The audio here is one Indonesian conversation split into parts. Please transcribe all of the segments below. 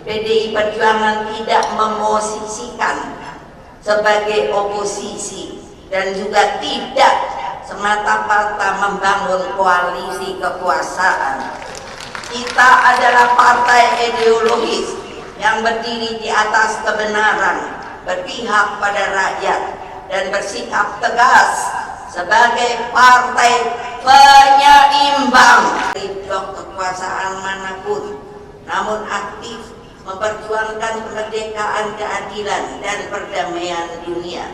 PDI Perjuangan tidak memosisikan sebagai oposisi dan juga tidak semata-mata membangun koalisi kekuasaan. Kita adalah partai ideologis yang berdiri di atas kebenaran, berpihak pada rakyat, dan bersikap tegas sebagai partai penyeimbang di blok kekuasaan manapun, namun aktif memperjuangkan kemerdekaan, keadilan, dan perdamaian dunia.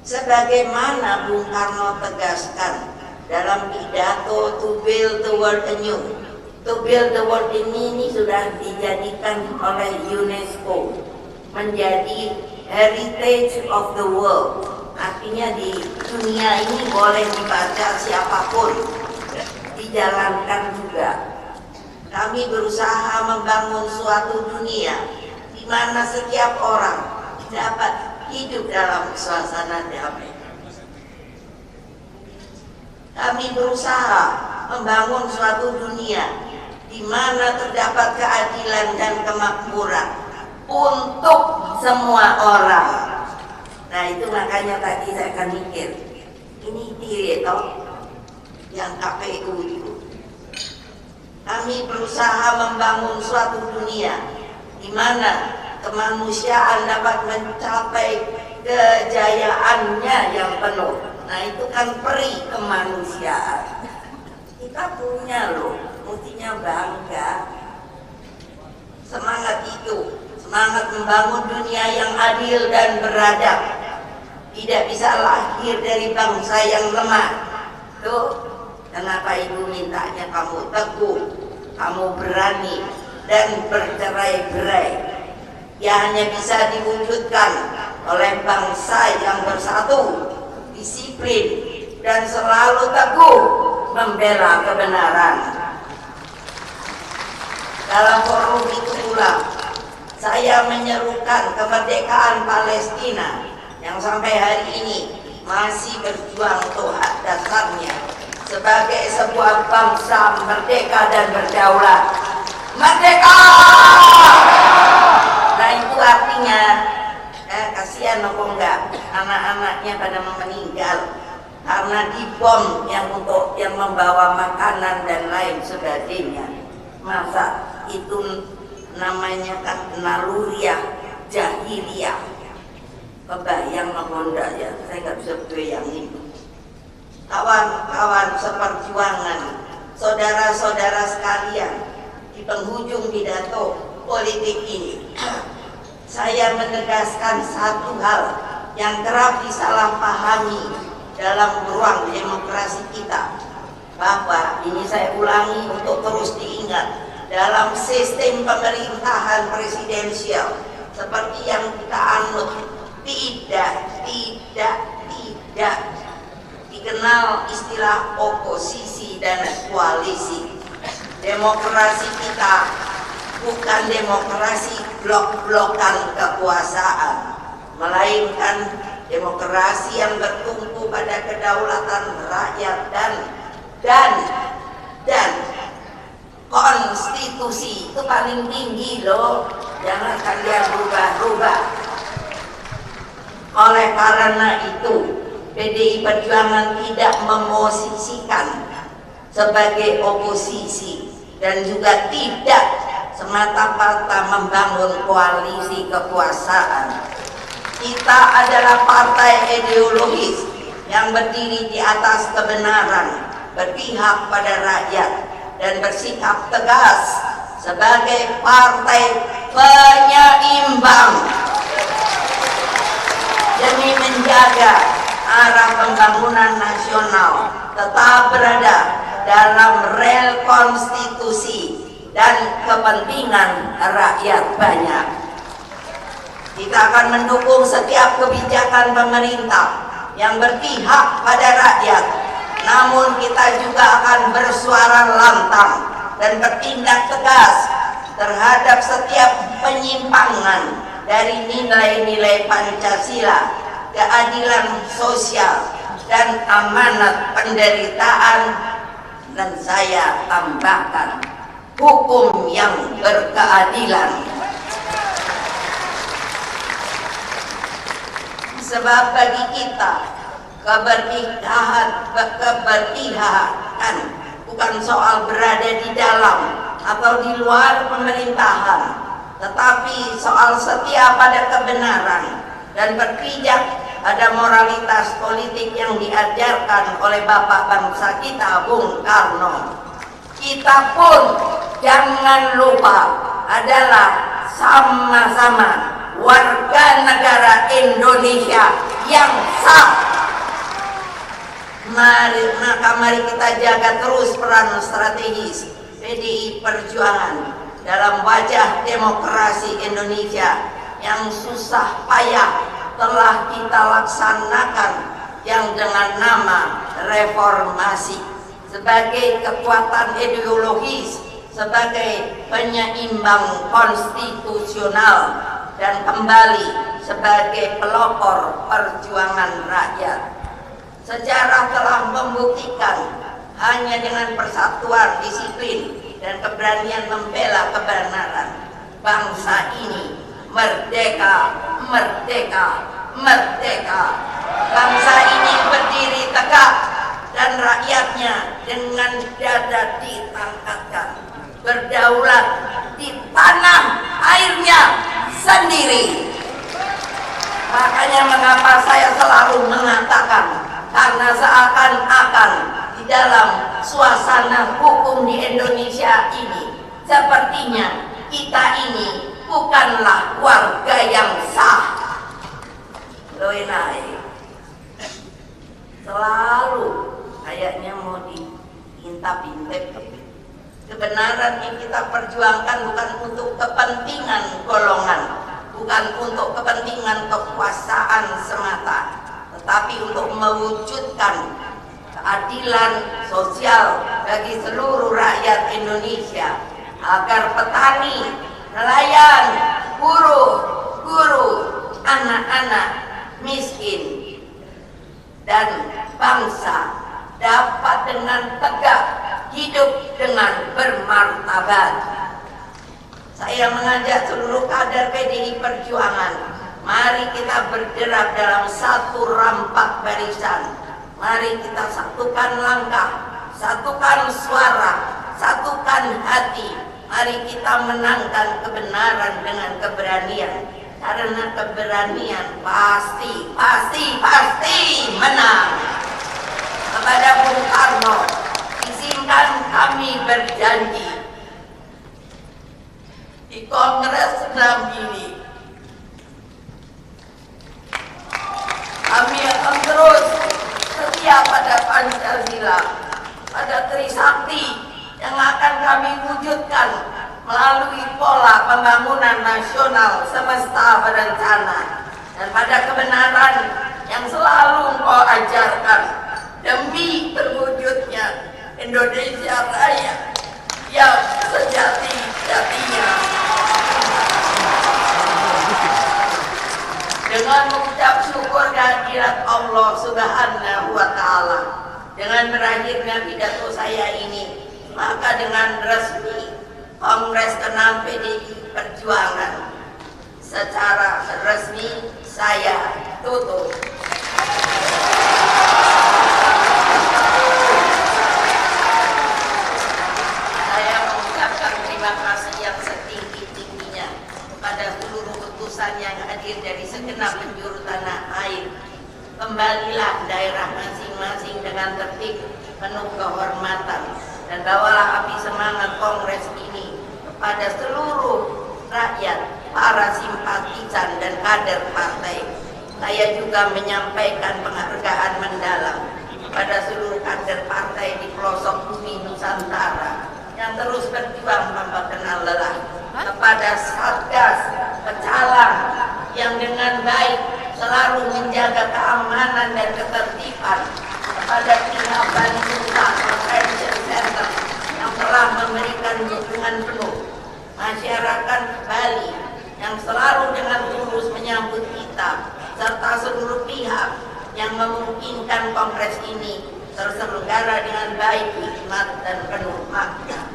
Sebagaimana Bung Karno tegaskan dalam pidato To Build the World Anew. To Build the World ini sudah dijadikan oleh UNESCO menjadi Heritage of the World. Artinya di dunia ini boleh dibaca siapapun, dijalankan juga. Kami berusaha membangun suatu dunia di mana setiap orang dapat hidup dalam suasana damai. Kami berusaha membangun suatu dunia di mana terdapat keadilan dan kemakmuran untuk semua orang. Nah, itu makanya tadi saya akan mikir, ini dia toh yang KPU itu. Kami berusaha membangun suatu dunia di mana kemanusiaan dapat mencapai kejayaannya yang penuh. Nah, itu kan peri kemanusiaan. Kita punya loh, mestinya bangga. Semangat itu, semangat membangun dunia yang adil dan beradab, tidak bisa lahir dari bangsa yang lemah. Tuh, kenapa Ibu mintanya kamu teguh, kamu berani, dan bercerai-berai. Ya, hanya bisa diwujudkan oleh bangsa yang bersatu, disiplin, dan selalu teguh membela kebenaran. Dalam forum itu pula, saya menyerukan kemerdekaan Palestina yang sampai hari ini masih berjuang untuk hak dasarnya sebagai sebuah bangsa merdeka dan berdaulat. Merdeka! Nah, itu artinya kasihan apa enggak anak-anaknya pada meninggal karena dibom yang membawa makanan dan lain sebagainya. Masa itu namanya kan naluriah jahiliyah. Kebayang apa enggak ya? Saya nggak bisa bayangin. Kawan-kawan seperjuangan, saudara-saudara sekalian, di penghujung pidato politik ini saya menegaskan satu hal yang kerap disalahpahami dalam ruang demokrasi kita, bahwa ini saya ulangi untuk terus diingat, dalam sistem pemerintahan presidensial seperti yang kita anut, tidak dikenal istilah oposisi dan koalisi. Demokrasi kita bukan demokrasi blok-blokan kekuasaan, melainkan demokrasi yang bertumpu pada kedaulatan rakyat dan konstitusi. Itu paling tinggi loh, jangan kalian rubah-rubah. Oleh karena itu, PDI Perjuangan tidak memosisikan sebagai oposisi dan juga tidak semata-mata membangun koalisi kekuasaan. Kita adalah partai ideologis yang berdiri di atas kebenaran, berpihak pada rakyat, dan bersikap tegas sebagai partai penyeimbang demi menjaga arah pembangunan nasional tetap berada dalam rel konstitusi dan kepentingan rakyat banyak. Kita akan mendukung setiap kebijakan pemerintah yang berpihak pada rakyat, namun kita juga akan bersuara lantang dan bertindak tegas terhadap setiap penyimpangan dari nilai-nilai Pancasila, keadilan sosial, dan amanat penderitaan, dan saya tambahkan hukum yang berkeadilan. Sebab bagi kita keberpihakan bukan soal berada di dalam atau di luar pemerintahan, tetapi soal setia pada kebenaran dan berpijak pada moralitas politik yang diajarkan oleh Bapak bangsa kita, Bung Karno. Kita pun jangan lupa adalah sama-sama warga negara Indonesia yang sah. Mari kita jaga terus peran strategis PDI Perjuangan dalam wajah demokrasi Indonesia yang susah payah telah kita laksanakan, yang dengan nama reformasi sebagai kekuatan ideologis, sebagai penyeimbang konstitusional, dan kembali sebagai pelopor perjuangan rakyat. Sejarah telah membuktikan hanya dengan persatuan, disiplin, dan keberanian membela kebenaran, bangsa ini merdeka, merdeka, merdeka. Bangsa ini berdiri tegak dan rakyatnya dengan dada ditangkatkan, berdaulat di tanah airnya sendiri. Makanya mengapa saya selalu mengatakan, karena seakan-akan di dalam suasana hukum di Indonesia ini, sepertinya kita ini bukanlah warga yang sah. Loenai selalu kayaknya mau diintip-intip. Kebenaran yang kita perjuangkan bukan untuk kepentingan golongan, bukan untuk kepentingan kekuasaan semata, tetapi untuk mewujudkan keadilan sosial bagi seluruh rakyat Indonesia, agar petani, nelayan, buruh, guru, anak-anak miskin, dan bangsa dapat dengan tegak hidup dengan bermartabat. Saya mengajak seluruh kader PDI Perjuangan, mari kita bergerak dalam satu rampak barisan. Mari kita satukan langkah, satukan suara, satukan hati. Mari kita menangkan kebenaran dengan keberanian, karena keberanian pasti menang. Kepada Bung Karno, izinkan kami berjanji di Kongres 6 ini, kami akan terus setia pada Pancasila, pada Trisakti yang akan kami wujudkan melalui pola pembangunan nasional semesta berencana, dan pada kebenaran yang selalu Engkau ajarkan, demi terwujudnya Indonesia Raya yang sejati-jatinya. Dengan mengucap syukur kehadirat Allah Subhanahu wa Ta'ala, dengan berakhirnya pidato saya ini, maka dengan resmi Kongres ke-6 PDI Perjuangan secara resmi saya tutup. Saya mengucapkan terima kasih yang setinggi-tingginya kepada seluruh utusan yang hadir dari segenap penjuru tanah air. Kembalilah daerah masing-masing dengan tertib, penuh kehormatan, dan bawalah api semangat Kongres ini kepada seluruh rakyat, para simpatisan dan kader partai. Saya juga menyampaikan penghargaan mendalam kepada seluruh kader partai di pelosok bumi Nusantara yang terus berjuang tanpa kenal lelah, kepada Satgas Pecalang yang dengan baik selalu menjaga keamanan dan ketertiban, kepada pihak Bali Nusa Convention Center yang telah memberikan dukungan penuh, masyarakat Bali yang selalu dengan tulus menyambut kita, serta seluruh pihak yang memungkinkan kongres ini terselenggara dengan baik, hikmat, dan penuh makna.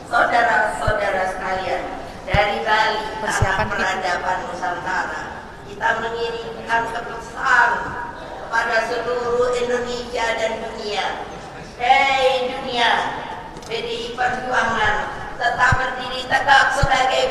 Saudara-saudara sekalian, dari Bali, tanah peradaban Nusantara, kita mengirimkan pesan kepada seluruh Indonesia dan dunia. Hei dunia, PDI Perjuangan tetap berdiri tegak sebagai